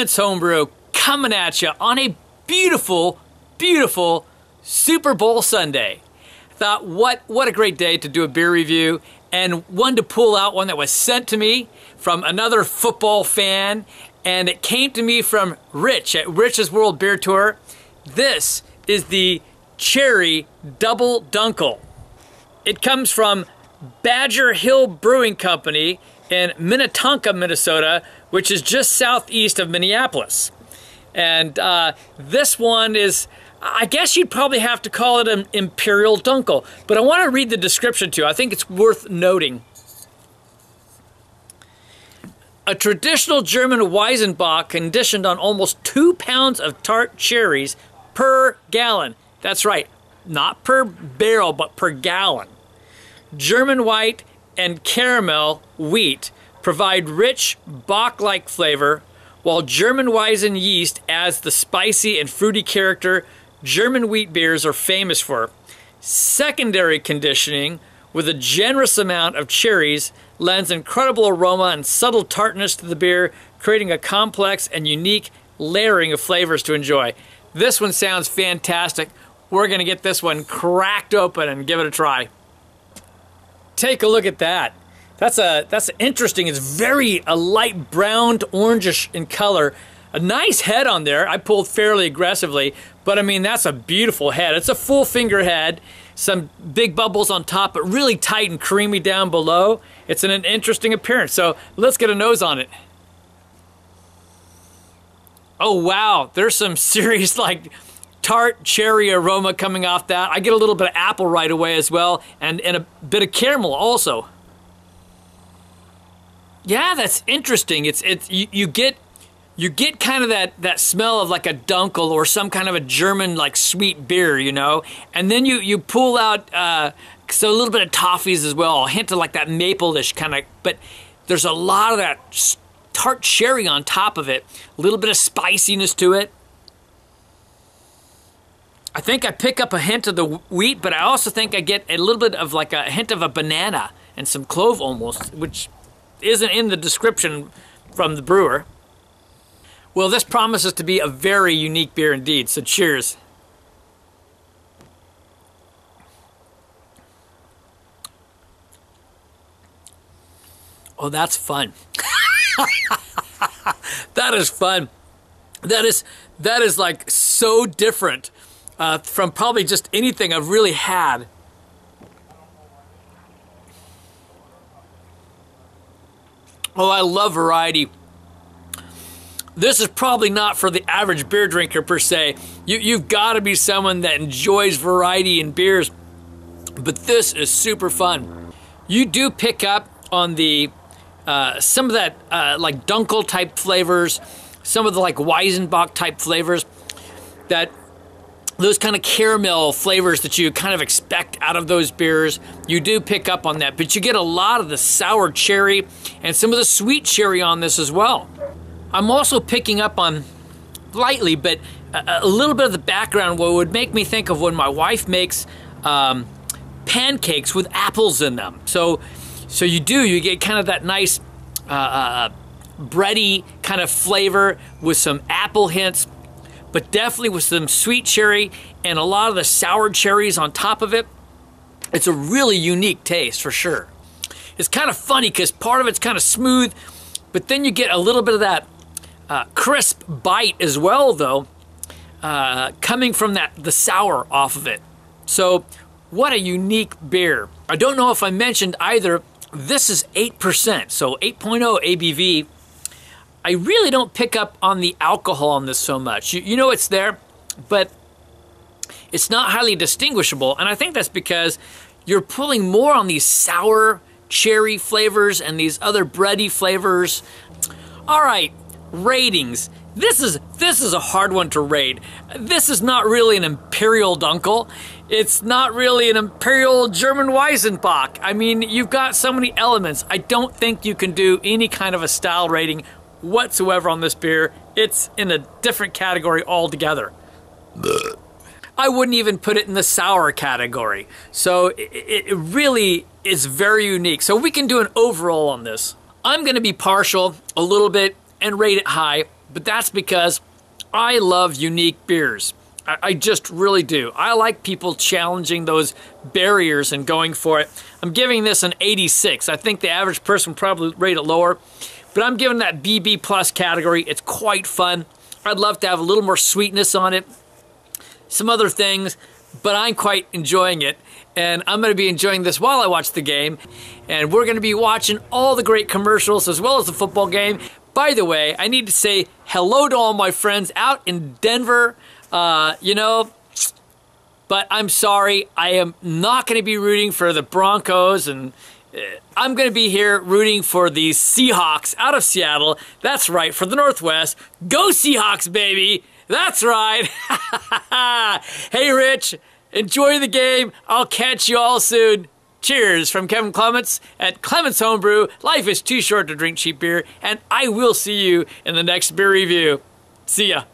Clements Homebrew coming at you on a beautiful, beautiful Super Bowl Sunday. Thought, what a great day to do a beer review, and one to pull out, one that was sent to me from another football fan, and it came to me from Rich at Rich's World Beer Tour. This is the Cherry Double Dunkel. It comes from Badger Hill Brewing Company in Minnetonka, Minnesota, which is just southeast of Minneapolis. And this one is, I guess you'd probably have to call it an Imperial Dunkel, but I want to read the description too. I think it's worth noting. A traditional German Weizenbock conditioned on almost 2 pounds of tart cherries per gallon. That's right, not per barrel, but per gallon. German white and caramel wheat provide rich Bock-like flavor, while German Weizen yeast adds the spicy and fruity character German wheat beers are famous for. Secondary conditioning with a generous amount of cherries lends incredible aroma and subtle tartness to the beer, creating a complex and unique layering of flavors to enjoy. This one sounds fantastic. We're gonna get this one cracked open and give it a try. Take a look at that. That's interesting. It's very a light brown to orangish in color. A nice head on there. I pulled fairly aggressively, but I mean, that's a beautiful head. It's a full finger head, some big bubbles on top, but really tight and creamy down below. It's an interesting appearance. So let's get a nose on it. Oh wow, there's some serious like tart cherry aroma coming off that. I get a little bit of apple right away as well, and a bit of caramel also. Yeah, that's interesting. You get kind of that smell of like a Dunkel or some kind of a German like sweet beer, you know, and then you pull out so a little bit of toffees as well, a hint of like that maple-ish kind of, but there's a lot of that tart cherry on top of it, a little bit of spiciness to it. I think I pick up a hint of the wheat, but I also think I get a little bit of like a hint of a banana and some clove almost, which isn't in the description from the brewer. Well, this promises to be a very unique beer indeed, so cheers. Oh, that's fun. That is fun. That is like so different from probably just anything I've really had. Oh, I love variety. This is probably not for the average beer drinker per se. You've got to be someone that enjoys variety in beers, but this is super fun. You do pick up on the some of that like Dunkel type flavors, some of the like Weizenbock type flavors, those kind of caramel flavors that you kind of expect out of those beers. You do pick up on that, but you get a lot of the sour cherry and some of the sweet cherry on this as well. I'm also picking up on, lightly, but a little bit of the background what would make me think of when my wife makes pancakes with apples in them. So you get kind of that nice bready kind of flavor with some apple hints, but definitely with some sweet cherry and a lot of the sour cherries on top of it. It's a really unique taste for sure. It's kind of funny because part of it's kind of smooth, but then you get a little bit of that crisp bite as well though, coming from the sour off of it. So what a unique beer. I don't know if I mentioned either, this is 8%, so 8.0 ABV. I really don't pick up on the alcohol on this so much. You know it's there, but it's not highly distinguishable, and I think that's because you're pulling more on these sour cherry flavors and these other bready flavors. All right, ratings. This is a hard one to rate. This is not really an Imperial Dunkel. It's not really an Imperial German Weizenbock. I mean, you've got so many elements. I don't think you can do any kind of a style rating whatsoever on this beer. It's in a different category altogether. I wouldn't even put it in the sour category. So it really is very unique. So we can do an overall on this. I'm gonna be partial a little bit and rate it high, but that's because I love unique beers. I just really do. I like people challenging those barriers and going for it. I'm giving this an 86. I think the average person would probably rate it lower, but I'm giving that BB plus category. It's quite fun. I'd love to have a little more sweetness on it, some other things, but I'm quite enjoying it. And I'm going to be enjoying this while I watch the game. And we're going to be watching all the great commercials as well as the football game. By the way, I need to say hello to all my friends out in Denver. But I'm sorry, I am not going to be rooting for the Broncos, and I'm going to be here rooting for the Seahawks out of Seattle. That's right, for the Northwest. Go Seahawks, baby! That's right! Hey, Rich, enjoy the game. I'll catch you all soon. Cheers from Kevin Clements at Clements Homebrew. Life is too short to drink cheap beer, and I will see you in the next beer review. See ya.